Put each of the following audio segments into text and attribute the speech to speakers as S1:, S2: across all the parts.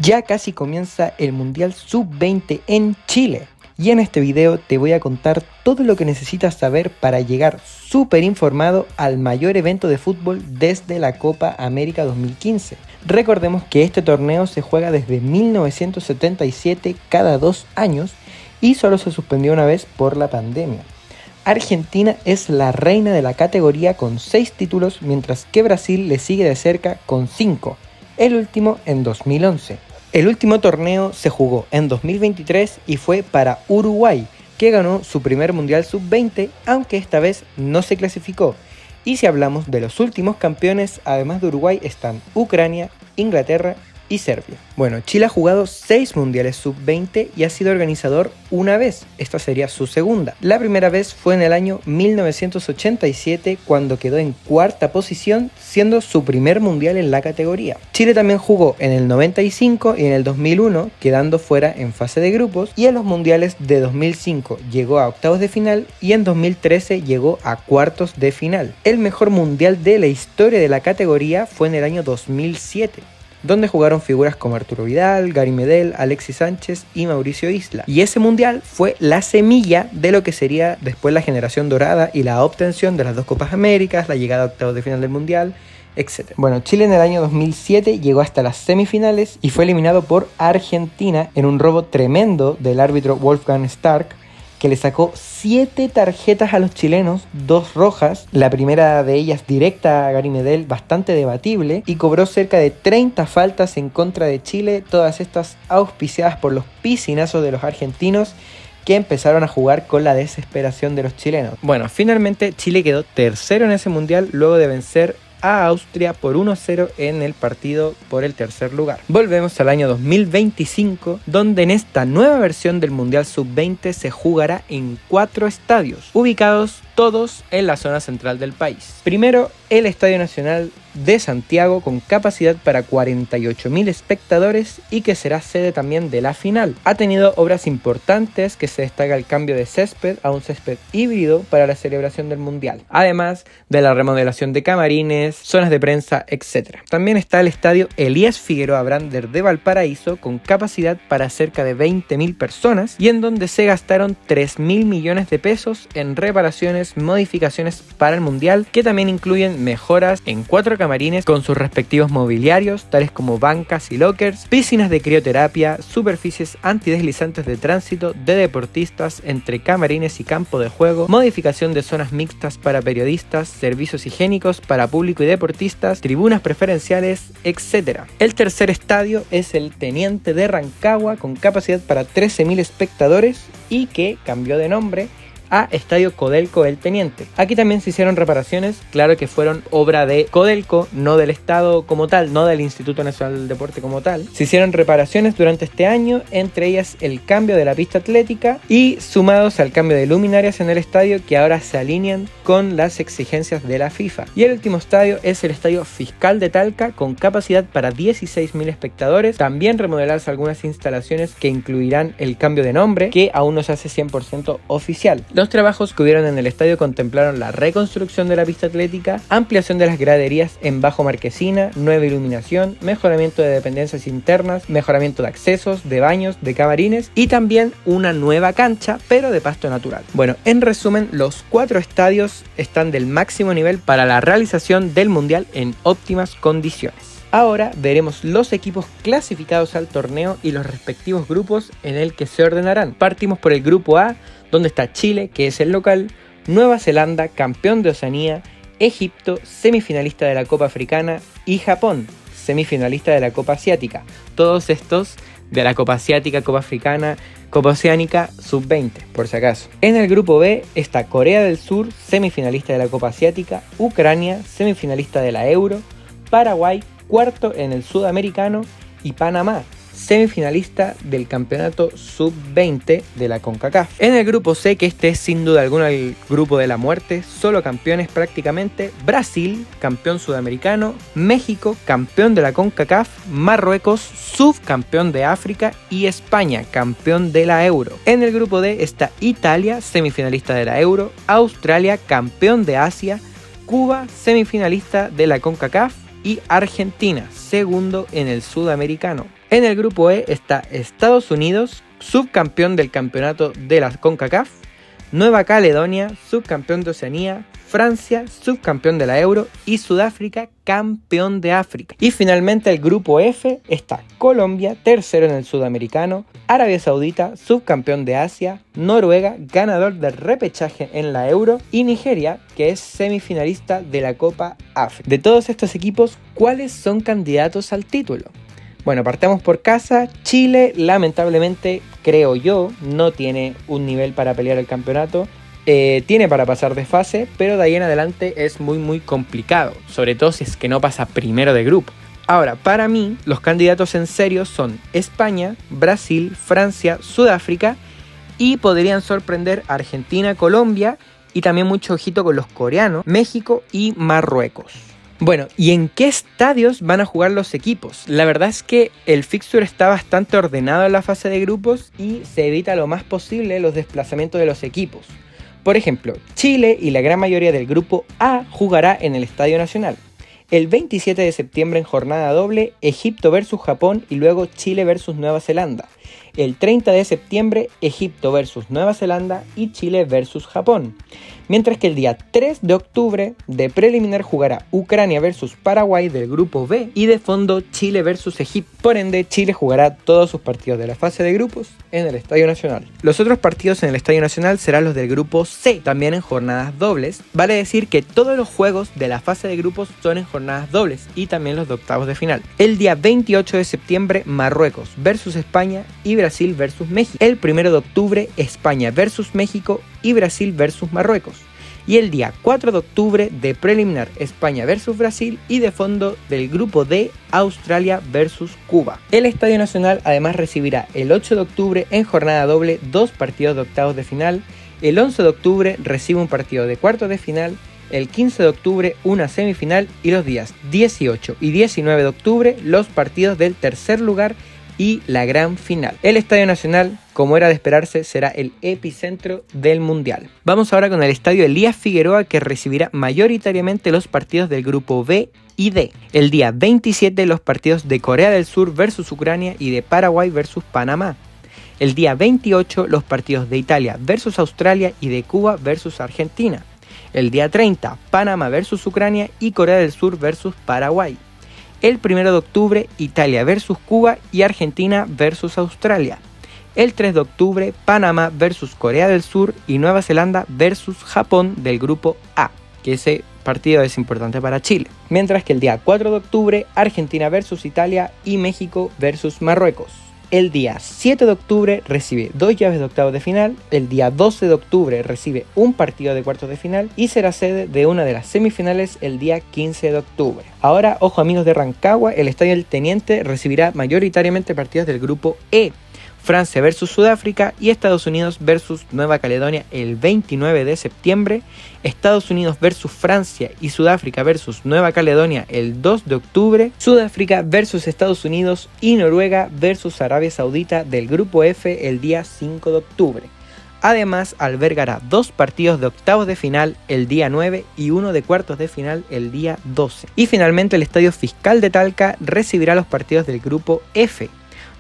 S1: Ya casi comienza el Mundial Sub-20 en Chile. Y en este video te voy a contar todo lo que necesitas saber para llegar súper informado al mayor evento de fútbol desde la Copa América 2015. Recordemos que este torneo se juega desde 1977 cada 2 años y solo se suspendió una vez por la pandemia. Argentina es la reina de la categoría con 6 títulos, mientras que Brasil le sigue de cerca con 5, el último en 2011. El último torneo se jugó en 2023 y fue para Uruguay, que ganó su primer Mundial Sub-20, aunque esta vez no se clasificó. Y si hablamos de los últimos campeones, además de Uruguay, están Ucrania, Inglaterra y Serbia. Bueno, Chile ha jugado 6 mundiales sub-20 y ha sido organizador una vez. Esta sería su segunda. La primera vez fue en el año 1987, cuando quedó en 4ª posición, siendo su primer mundial en la categoría. Chile también jugó en el 95 y en el 2001, quedando fuera en fase de grupos, y en los mundiales de 2005 llegó a octavos de final y en 2013 llegó a cuartos de final. El mejor mundial de la historia de la categoría fue en el año 2007. Donde jugaron figuras como Arturo Vidal, Gary Medel, Alexis Sánchez y Mauricio Isla. Y ese mundial fue la semilla de lo que sería después la generación dorada y la obtención de las 2 Copas Américas, la llegada a octavos de final del mundial, etc. Bueno, Chile en el año 2007 llegó hasta las semifinales y fue eliminado por Argentina en un robo tremendo del árbitro Wolfgang Stark, que le sacó 7 tarjetas a los chilenos, 2 rojas, la primera de ellas directa a Gary Medel, bastante debatible, y cobró cerca de 30 faltas en contra de Chile, todas estas auspiciadas por los piscinazos de los argentinos, que empezaron a jugar con la desesperación de los chilenos. Bueno, finalmente Chile quedó tercero en ese mundial luego de vencer a Austria por 1-0 en el partido por el tercer lugar. Volvemos al año 2025, donde en esta nueva versión del Mundial Sub-20 se jugará en 4 estadios, ubicados todos en la zona central del país. Primero, el Estadio Nacional de Santiago, con capacidad para 48.000 espectadores y que será sede también de la final. Ha tenido obras importantes, que se destaca el cambio de césped a un césped híbrido para la celebración del Mundial, además de la remodelación de camarines, zonas de prensa, etc. También está el Estadio Elías Figueroa Brander de Valparaíso, con capacidad para cerca de 20.000 personas y en donde se gastaron 3.000 millones de pesos en reparaciones, modificaciones para el Mundial, que también incluyen mejoras en 4 camarines con sus respectivos mobiliarios, tales como bancas y lockers, piscinas de crioterapia, superficies antideslizantes de tránsito de deportistas entre camarines y campo de juego, modificación de zonas mixtas para periodistas, servicios higiénicos para público y deportistas, tribunas preferenciales, etc. El tercer estadio es el Teniente de Rancagua, con capacidad para 13.000 espectadores y que cambió de nombre a Estadio Codelco El Teniente. Aquí también se hicieron reparaciones, claro que fueron obra de Codelco, no del Estado como tal, no del Instituto Nacional del Deporte como tal. Se hicieron reparaciones durante este año, entre ellas el cambio de la pista atlética y sumados al cambio de luminarias en el estadio, que ahora se alinean con las exigencias de la FIFA. Y el último estadio es el Estadio Fiscal de Talca, con capacidad para 16.000 espectadores. También remodelarse algunas instalaciones que incluirán el cambio de nombre, que aún no se hace 100% oficial. Los trabajos que hubieron en el estadio contemplaron la reconstrucción de la pista atlética, ampliación de las graderías en bajo marquesina, nueva iluminación, mejoramiento de dependencias internas, mejoramiento de accesos, de baños, de camarines y también una nueva cancha, pero de pasto natural. Bueno, en resumen, los 4 estadios están del máximo nivel para la realización del Mundial en óptimas condiciones. Ahora veremos los equipos clasificados al torneo y los respectivos grupos en el que se ordenarán. Partimos por el grupo A, donde está Chile, que es el local, Nueva Zelanda, campeón de Oceanía, Egipto, semifinalista de la Copa Africana, y Japón, semifinalista de la Copa Asiática. Todos estos de la Copa Asiática, Copa Africana, Copa Oceánica, Sub-20, por si acaso. En el grupo B está Corea del Sur, semifinalista de la Copa Asiática, Ucrania, semifinalista de la Euro, Paraguay, cuarto en el Sudamericano, y Panamá, semifinalista del campeonato Sub-20 de la CONCACAF. En el grupo C, que este es sin duda alguna el grupo de la muerte, solo campeones prácticamente: Brasil, campeón sudamericano, México, campeón de la CONCACAF, Marruecos, subcampeón de África, y España, campeón de la Euro. En el grupo D está Italia, semifinalista de la Euro, Australia, campeón de Asia, Cuba, semifinalista de la CONCACAF, y Argentina, segundo en el Sudamericano. En el grupo E está Estados Unidos, subcampeón del campeonato de la CONCACAF, Nueva Caledonia, subcampeón de Oceanía, Francia, subcampeón de la Euro y Sudáfrica, campeón de África. Y finalmente el grupo F está Colombia, tercero en el sudamericano, Arabia Saudita, subcampeón de Asia, Noruega, ganador del repechaje en la Euro y Nigeria, que es semifinalista de la Copa África. De todos estos equipos, ¿cuáles son candidatos al título? Bueno, partamos por casa. Chile, lamentablemente, creo yo, no tiene un nivel para pelear el campeonato. Tiene para pasar de fase, pero de ahí en adelante es muy complicado, sobre todo si es que no pasa primero de grupo. Ahora, para mí, los candidatos en serio son España, Brasil, Francia, Sudáfrica y podrían sorprender a Argentina, Colombia y también mucho ojito con los coreanos, México y Marruecos. Bueno, ¿y en qué estadios van a jugar los equipos? La verdad es que el fixture está bastante ordenado en la fase de grupos y se evita lo más posible los desplazamientos de los equipos. Por ejemplo, Chile y la gran mayoría del grupo A jugará en el Estadio Nacional. El 27 de septiembre en jornada doble, Egipto versus Japón y luego Chile versus Nueva Zelanda. El 30 de septiembre, Egipto versus Nueva Zelanda y Chile versus Japón. Mientras que el día 3 de octubre, de preliminar jugará Ucrania versus Paraguay del grupo B y de fondo Chile versus Egipto. Por ende, Chile jugará todos sus partidos de la fase de grupos en el Estadio Nacional. Los otros partidos en el Estadio Nacional serán los del grupo C, también en jornadas dobles. Vale decir que todos los juegos de la fase de grupos son en jornadas dobles y también los de octavos de final. El día 28 de septiembre, Marruecos versus España y Brasil versus México. El 1 de octubre, España versus México y Brasil versus Marruecos. Y el día 4 de octubre, de preliminar, España versus Brasil y de fondo del grupo D, Australia versus Cuba. El Estadio Nacional además recibirá el 8 de octubre en jornada doble 2 partidos de octavos de final, el 11 de octubre recibe un partido de cuartos de final, el 15 de octubre una semifinal y los días 18 y 19 de octubre los partidos del tercer lugar y la gran final. El Estadio Nacional, como era de esperarse, será el epicentro del Mundial. Vamos ahora con el Estadio Elías Figueroa, que recibirá mayoritariamente los partidos del grupo B y D. El día 27 los partidos de Corea del Sur versus Ucrania y de Paraguay versus Panamá. El día 28 los partidos de Italia versus Australia y de Cuba versus Argentina. El día 30 Panamá versus Ucrania y Corea del Sur versus Paraguay. El 1 de octubre, Italia versus Cuba y Argentina versus Australia. El 3 de octubre, Panamá versus Corea del Sur y Nueva Zelanda versus Japón del grupo A, que ese partido es importante para Chile. Mientras que el día 4 de octubre, Argentina versus Italia y México versus Marruecos. El día 7 de octubre recibe 2 llaves de octavos de final, el día 12 de octubre recibe un partido de cuartos de final y será sede de una de las semifinales el día 15 de octubre. Ahora, ojo amigos de Rancagua, el Estadio del Teniente recibirá mayoritariamente partidos del grupo E. Francia versus Sudáfrica y Estados Unidos versus Nueva Caledonia el 29 de septiembre, Estados Unidos versus Francia y Sudáfrica versus Nueva Caledonia el 2 de octubre, Sudáfrica versus Estados Unidos y Noruega versus Arabia Saudita del grupo F el día 5 de octubre. Además, albergará 2 partidos de octavos de final el día 9 y 1 de cuartos de final el día 12. Y finalmente el Estadio Fiscal de Talca recibirá los partidos del grupo F.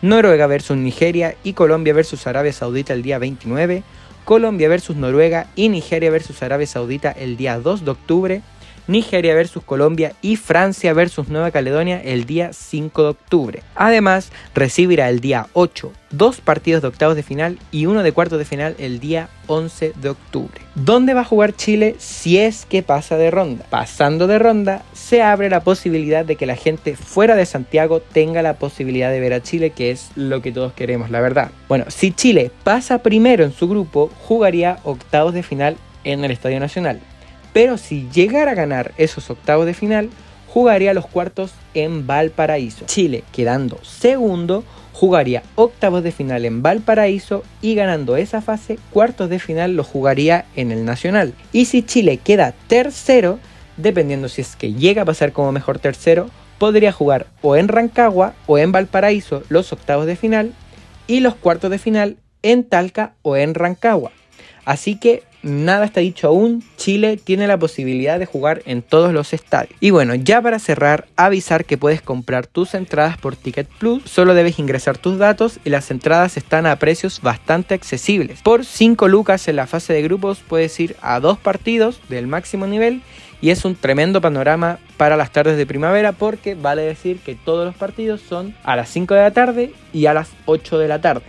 S1: Noruega versus Nigeria y Colombia versus Arabia Saudita el día 29, Colombia versus Noruega y Nigeria versus Arabia Saudita el día 2 de octubre, Nigeria versus Colombia y Francia versus Nueva Caledonia el día 5 de octubre. Además, recibirá el día 8 2 partidos de octavos de final y 1 de cuartos de final el día 11 de octubre. ¿Dónde va a jugar Chile si es que pasa de ronda? Pasando de ronda, se abre la posibilidad de que la gente fuera de Santiago tenga la posibilidad de ver a Chile, que es lo que todos queremos, la verdad. Bueno, si Chile pasa primero en su grupo, jugaría octavos de final en el Estadio Nacional. Pero si llegara a ganar esos octavos de final, jugaría los cuartos en Valparaíso. Chile, quedando segundo, jugaría octavos de final en Valparaíso y ganando esa fase, cuartos de final lo jugaría en el Nacional. Y si Chile queda tercero, dependiendo si es que llega a pasar como mejor tercero, podría jugar o en Rancagua o en Valparaíso los octavos de final y los cuartos de final en Talca o en Rancagua. Así que nada está dicho aún, Chile tiene la posibilidad de jugar en todos los estadios. Y bueno, ya para cerrar, avisar que puedes comprar tus entradas por Ticket Plus, solo debes ingresar tus datos y las entradas están a precios bastante accesibles. Por 5 lucas en la fase de grupos puedes ir a 2 partidos del máximo nivel y es un tremendo panorama para las tardes de primavera porque vale decir que todos los partidos son a las 5 de la tarde y a las 8 de la tarde.